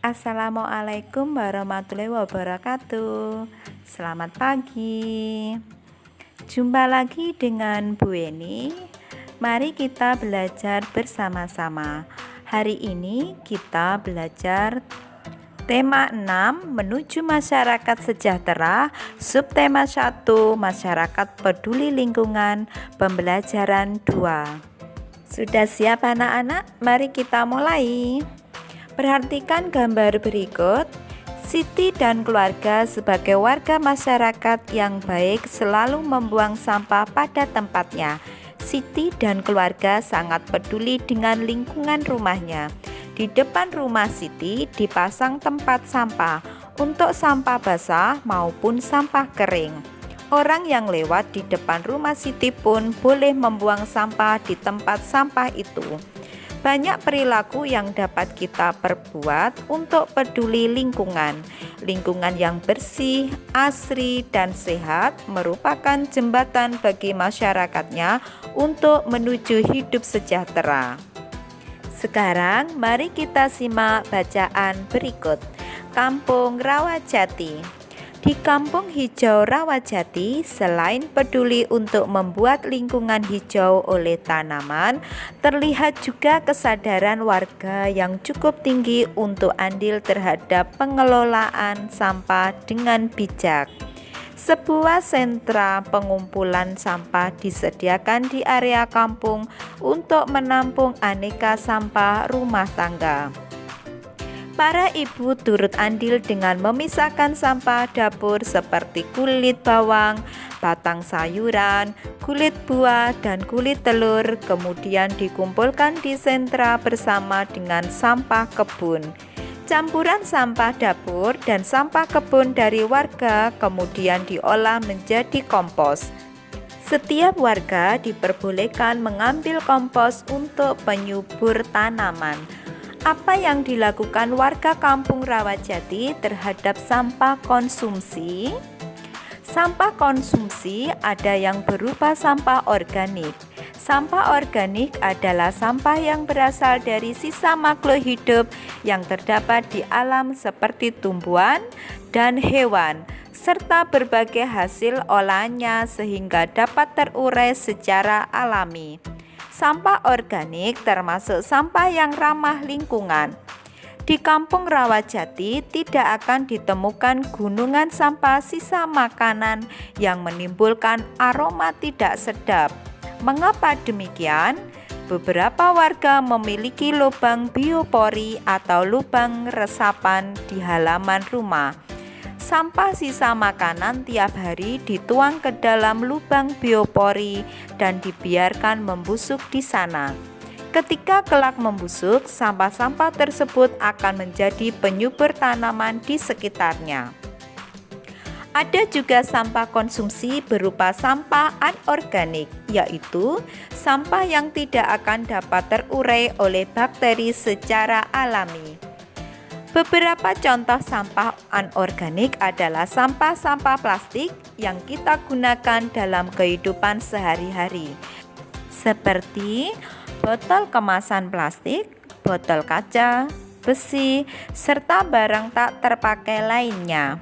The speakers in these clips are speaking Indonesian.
Assalamualaikum warahmatullahi wabarakatuh. Selamat pagi. Jumpa lagi dengan Bu Eni. Mari kita belajar bersama-sama. Hari ini kita belajar tema 6 menuju masyarakat sejahtera, subtema 1 masyarakat peduli lingkungan, pembelajaran 2. Sudah siap anak-anak? Mari kita mulai. Perhatikan gambar berikut. Siti dan keluarga sebagai warga masyarakat yang baik selalu membuang sampah pada tempatnya. Siti dan keluarga sangat peduli dengan lingkungan rumahnya. Di depan rumah Siti dipasang tempat sampah untuk sampah basah maupun sampah kering. Orang yang lewat di depan rumah Siti pun boleh membuang sampah di tempat sampah itu. Banyak perilaku yang dapat kita perbuat untuk peduli lingkungan. Lingkungan yang bersih, asri, dan sehat merupakan jembatan bagi masyarakatnya untuk menuju hidup sejahtera. Sekarang mari kita simak bacaan berikut. Kampung Rawajati. Di Kampung Hijau Rawajati, selain peduli untuk membuat lingkungan hijau oleh tanaman, terlihat juga kesadaran warga yang cukup tinggi untuk andil terhadap pengelolaan sampah dengan bijak. Sebuah sentra pengumpulan sampah disediakan di area kampung untuk menampung aneka sampah rumah tangga. Para ibu turut andil dengan memisahkan sampah dapur seperti kulit bawang, batang sayuran, kulit buah, dan kulit telur, kemudian dikumpulkan di sentra bersama dengan sampah kebun. Campuran sampah dapur dan sampah kebun dari warga kemudian diolah menjadi kompos. Setiap warga diperbolehkan mengambil kompos untuk penyubur tanaman. Apa yang dilakukan warga Kampung Rawajati terhadap sampah konsumsi? Sampah konsumsi ada yang berupa sampah organik. Sampah organik adalah sampah yang berasal dari sisa makhluk hidup yang terdapat di alam seperti tumbuhan dan hewan, serta berbagai hasil olahannya sehingga dapat terurai secara alami. Sampah organik termasuk sampah yang ramah lingkungan. Di Kampung Rawajati tidak akan ditemukan gunungan sampah sisa makanan yang menimbulkan aroma tidak sedap. Mengapa demikian? Beberapa warga memiliki lubang biopori atau lubang resapan di halaman rumah. Sampah sisa makanan tiap hari dituang ke dalam lubang biopori dan dibiarkan membusuk di sana. Ketika kelak membusuk, sampah-sampah tersebut akan menjadi penyubur tanaman di sekitarnya. Ada juga sampah konsumsi berupa sampah anorganik, yaitu sampah yang tidak akan dapat terurai oleh bakteri secara alami. Beberapa contoh sampah anorganik adalah sampah-sampah plastik yang kita gunakan dalam kehidupan sehari-hari, seperti botol kemasan plastik, botol kaca, besi, serta barang tak terpakai lainnya.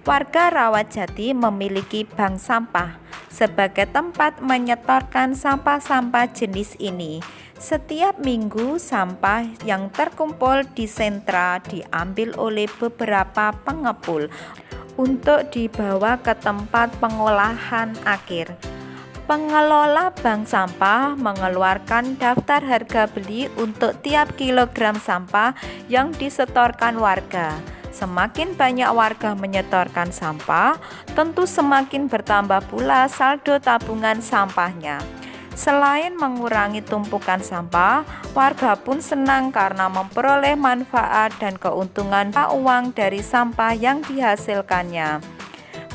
Warga Rawajati memiliki bank sampah sebagai tempat menyetorkan sampah-sampah jenis ini. Setiap minggu sampah yang terkumpul di sentra diambil oleh beberapa pengepul untuk dibawa ke tempat pengolahan akhir. Pengelola bank sampah mengeluarkan daftar harga beli untuk tiap kilogram sampah yang disetorkan warga. Semakin banyak warga menyetorkan sampah, tentu semakin bertambah pula saldo tabungan sampahnya. Selain mengurangi tumpukan sampah, warga pun senang karena memperoleh manfaat dan keuntungan uang dari sampah yang dihasilkannya.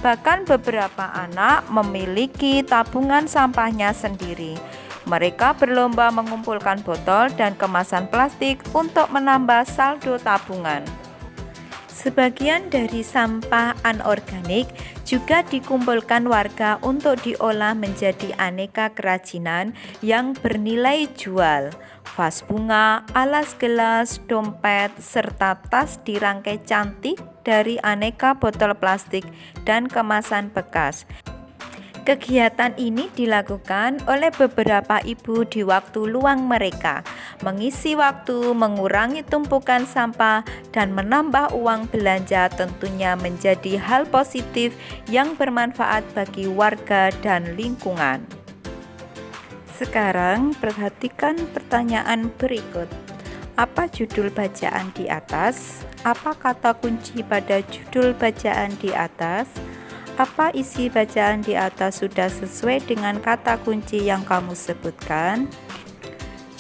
Bahkan beberapa anak memiliki tabungan sampahnya sendiri. Mereka berlomba mengumpulkan botol dan kemasan plastik untuk menambah saldo tabungan. Sebagian dari sampah anorganik juga dikumpulkan warga untuk diolah menjadi aneka kerajinan yang bernilai jual. vas bunga, alas gelas, dompet, serta tas dirangkai cantik dari aneka botol plastik dan kemasan bekas. Kegiatan ini dilakukan oleh beberapa ibu di waktu luang mereka, mengisi waktu, mengurangi tumpukan sampah, dan menambah uang belanja tentunya menjadi hal positif yang bermanfaat bagi warga dan lingkungan. Sekarang perhatikan pertanyaan berikut. Apa judul bacaan di atas? Apa kata kunci pada judul bacaan di atas? Apa isi bacaan di atas sudah sesuai dengan kata kunci yang kamu sebutkan?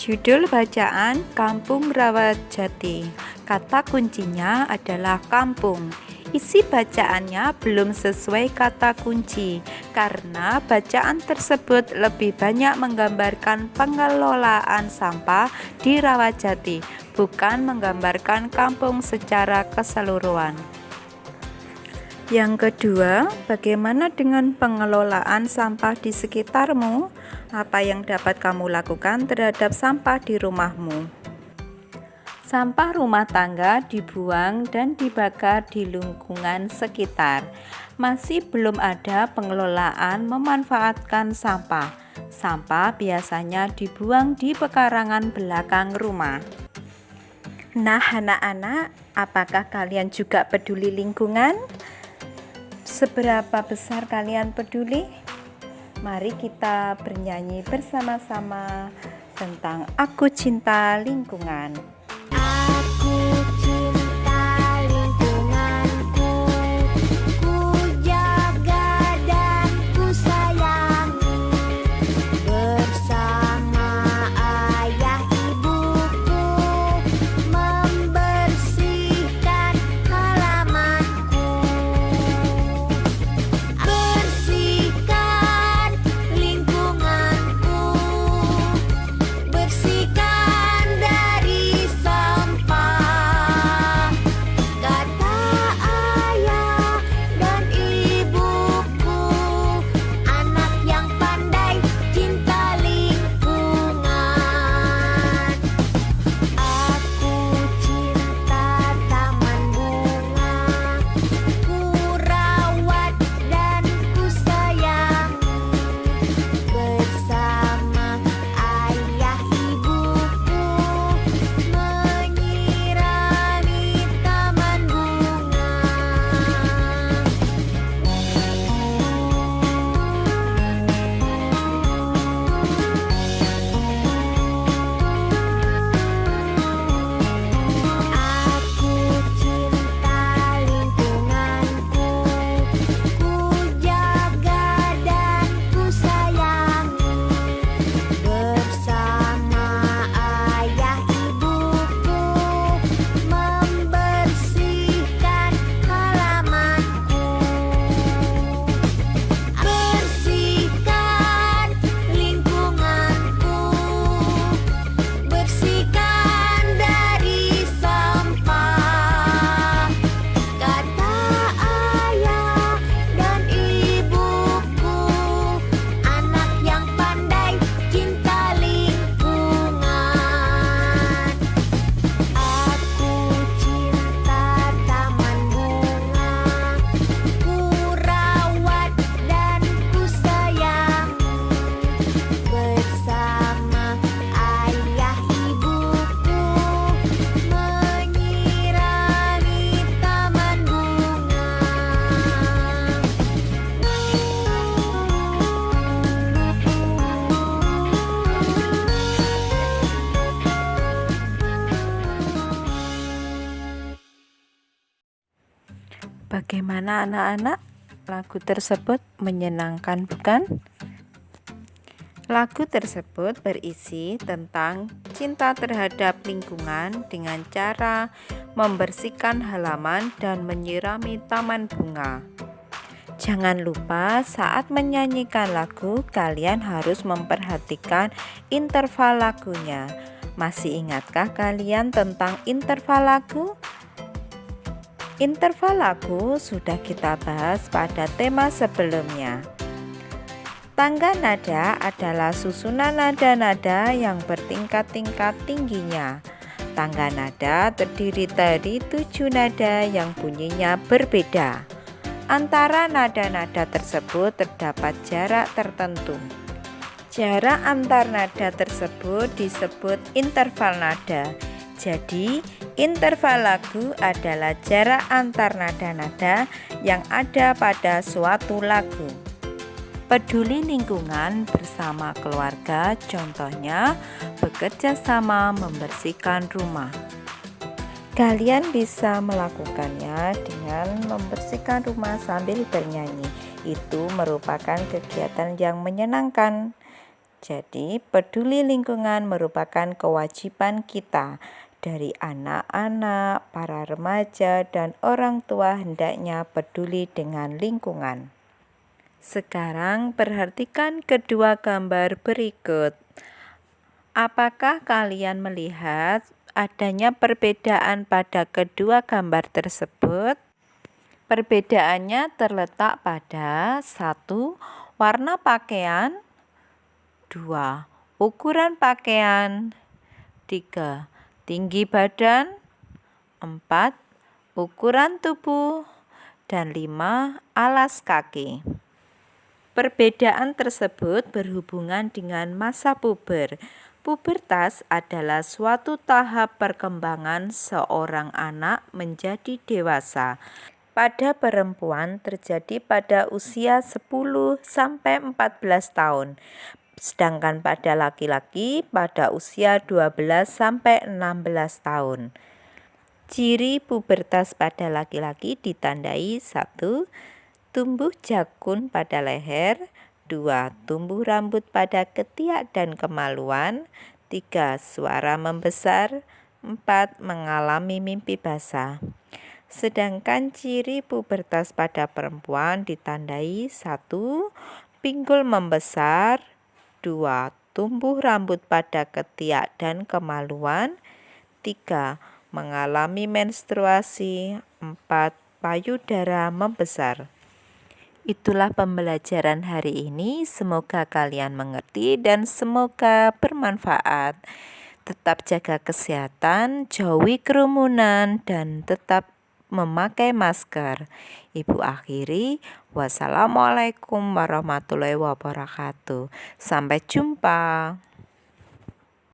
Judul bacaan Kampung Rawajati. Kata kuncinya adalah kampung. Isi bacaannya belum sesuai kata kunci karena bacaan tersebut lebih banyak menggambarkan pengelolaan sampah di Rawajati, bukan menggambarkan kampung secara keseluruhan. Yang kedua, bagaimana dengan pengelolaan sampah di sekitarmu? Apa yang dapat kamu lakukan terhadap sampah di rumahmu? Sampah rumah tangga dibuang dan dibakar di lingkungan sekitar. Masih belum ada pengelolaan memanfaatkan sampah. Sampah biasanya dibuang di pekarangan belakang rumah. Nah, anak-anak, apakah kalian juga peduli lingkungan? Seberapa besar kalian peduli? Mari kita bernyanyi bersama-sama tentang Aku Cinta Lingkungan. Aku cinta lingkunganku, ku jaga dan ku sayangi. Bersama ayah ibuku, membersihkan halamanku. Bersihkan lingkunganku, bersihkan dari sampah. Kata ayah dan ibuku, anak yang pandai cinta lingkungan. Aku cinta taman bunga, ku rawat dan ku sayangi. Bersama ayah ibuku, menyirami taman bunga. Aku cinta lingkunganku, ku jaga dan ku sayangi. Bersama ayah ibuku, membersihkan halamanku. Bersihkan lingkunganku, bersihkan dari sampah. Kata ayah dan ibuku, anak yang pandai cinta lingkungan. Aku cinta taman bunga, ku rawat dan ku sayangi. Bersama ayah ibuku, menyirami taman bunga. Bagaimana anak-anak? Lagu tersebut menyenangkan, bukan? Lagu tersebut berisi tentang cinta terhadap lingkungan dengan cara membersihkan halaman dan menyirami taman bunga. Jangan lupa saat menyanyikan lagu, kalian harus memperhatikan interval lagunya. Masih ingatkah kalian tentang interval lagu? Interval lagu sudah kita bahas pada tema sebelumnya. Tangga nada adalah susunan nada-nada yang bertingkat-tingkat tingginya. Tangga nada terdiri dari 7 nada yang bunyinya berbeda. Antara nada-nada tersebut terdapat jarak tertentu. Jarak antar nada tersebut disebut interval nada. Jadi, interval lagu adalah jarak antar nada-nada yang ada pada suatu lagu. Peduli lingkungan bersama keluarga, contohnya bekerja sama membersihkan rumah. Kalian bisa melakukannya dengan membersihkan rumah sambil bernyanyi. Itu merupakan kegiatan yang menyenangkan. Jadi, peduli lingkungan merupakan kewajiban kita. Dari anak-anak, para remaja, dan orang tua hendaknya peduli dengan lingkungan. Sekarang perhatikan kedua gambar berikut. Apakah kalian melihat adanya perbedaan pada kedua gambar tersebut? Perbedaannya terletak pada 1. Warna pakaian, 2. Ukuran pakaian, 3. Tinggi badan, 4. Ukuran tubuh, dan 5. Alas kaki. Perbedaan tersebut berhubungan dengan masa puber. Pubertas adalah suatu tahap perkembangan seorang anak menjadi dewasa. Pada perempuan terjadi pada usia 10-14 tahun, sedangkan pada laki-laki pada usia 12-16 tahun. Ciri pubertas pada laki-laki ditandai 1. Tumbuh jakun pada leher, 2. Tumbuh rambut pada ketiak dan kemaluan, 3. Suara membesar, 4. Mengalami mimpi basah. Sedangkan ciri pubertas pada perempuan ditandai 1. Pinggul membesar, 2. Tumbuh rambut pada ketiak dan kemaluan, 3. Mengalami menstruasi, 4. Payudara membesar. Itulah pembelajaran hari ini. Semoga kalian mengerti dan semoga bermanfaat. Tetap jaga kesehatan, jauhi kerumunan, dan tetap memakai masker. Ibu akhiri, wassalamualaikum warahmatullahi wabarakatuh. Sampai jumpa.